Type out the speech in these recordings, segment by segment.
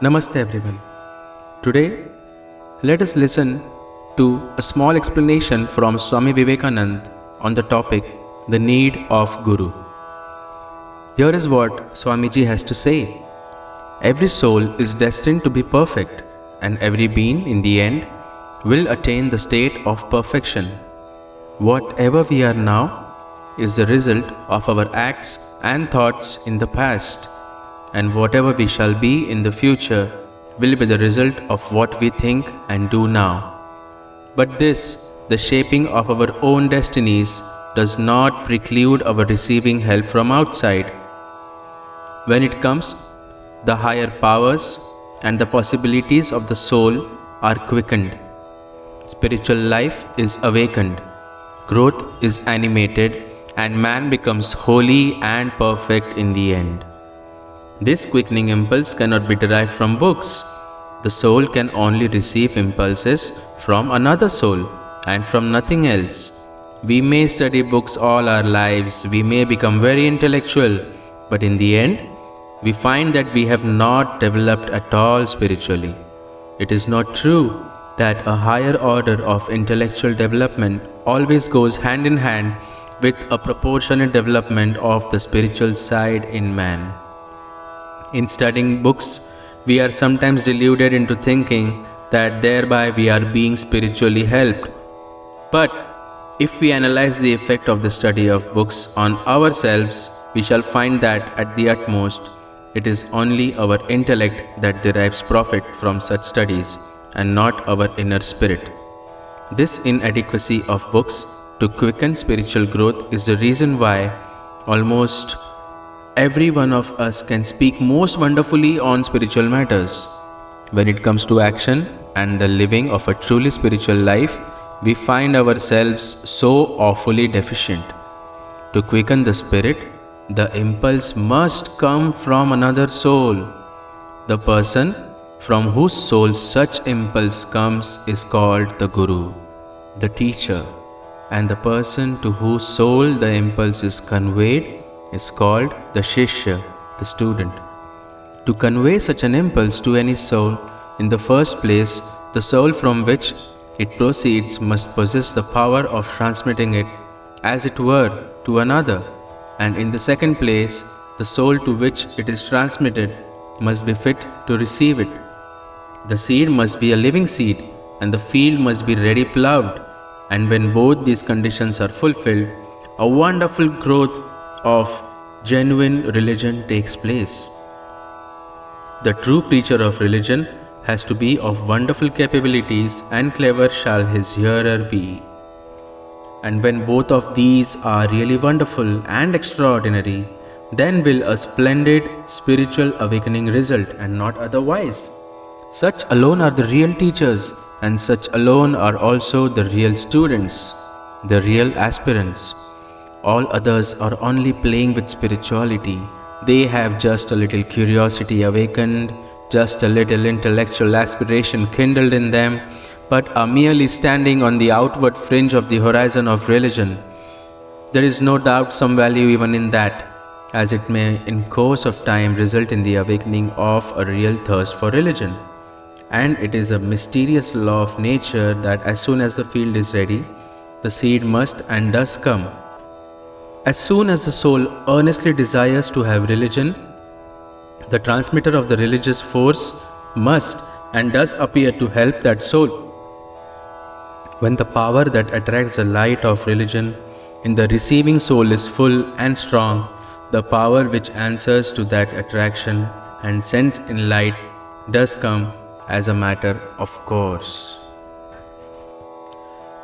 Namaste everyone. Today, let us listen to a small explanation from Swami Vivekanand on the topic the need of Guru. Here is what Swamiji has to say. Every soul is destined to be perfect, and every being in the end will attain the state of perfection. Whatever we are now is the result of our acts and thoughts in the past, and whatever we shall be in the future will be the result of what we think and do now. But this, the shaping of our own destinies, does not preclude our receiving help from outside. When it comes, the higher powers and the possibilities of the soul are quickened. Spiritual life is awakened. Growth is animated, and man becomes holy and perfect in the end. This quickening impulse cannot be derived from books. The soul can only receive impulses from another soul and from nothing else. We may study books all our lives, we may become very intellectual, but in the end, we find that we have not developed at all spiritually. It is not true that a higher order of intellectual development always goes hand in hand with a proportionate development of the spiritual side in man. In studying books, we are sometimes deluded into thinking that thereby we are being spiritually helped. But if we analyze the effect of the study of books on ourselves, we shall find that at the utmost, it is only our intellect that derives profit from such studies and not our inner spirit. This inadequacy of books to quicken spiritual growth is the reason why almost every one of us can speak most wonderfully on spiritual matters. When it comes to action and the living of a truly spiritual life, we find ourselves so awfully deficient. To quicken the spirit, the impulse must come from another soul. The person from whose soul such impulse comes is called the Guru, the teacher, and the person to whose soul the impulse is conveyed is called the Shishya, the student. To convey such an impulse to any soul, in the first place, the soul from which it proceeds must possess the power of transmitting it, as it were, to another, and in the second place, the soul to which it is transmitted must be fit to receive it. The seed must be a living seed, and the field must be ready plowed. And when both these conditions are fulfilled, a wonderful growth of genuine religion takes place. The true preacher of religion has to be of wonderful capabilities, and clever shall his hearer be. And when both of these are really wonderful and extraordinary, then will a splendid spiritual awakening result, and not otherwise. Such alone are the real teachers, and such alone are also the real students, the real aspirants. All others are only playing with spirituality. They have just a little curiosity awakened, just a little intellectual aspiration kindled in them, but are merely standing on the outward fringe of the horizon of religion. There is no doubt some value even in that, as it may in course of time result in the awakening of a real thirst for religion. And it is a mysterious law of nature that as soon as the field is ready, the seed must and does come. As soon as the soul earnestly desires to have religion, the transmitter of the religious force must and does appear to help that soul. When the power that attracts the light of religion in the receiving soul is full and strong, the power which answers to that attraction and sends in light does come as a matter of course.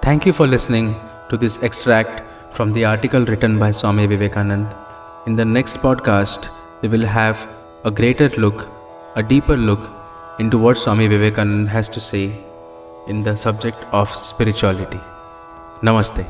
Thank you for listening to this extract from the article written by Swami Vivekanand. In the next podcast, we will have a greater look, a deeper look into what Swami Vivekanand has to say in the subject of spirituality. Namaste.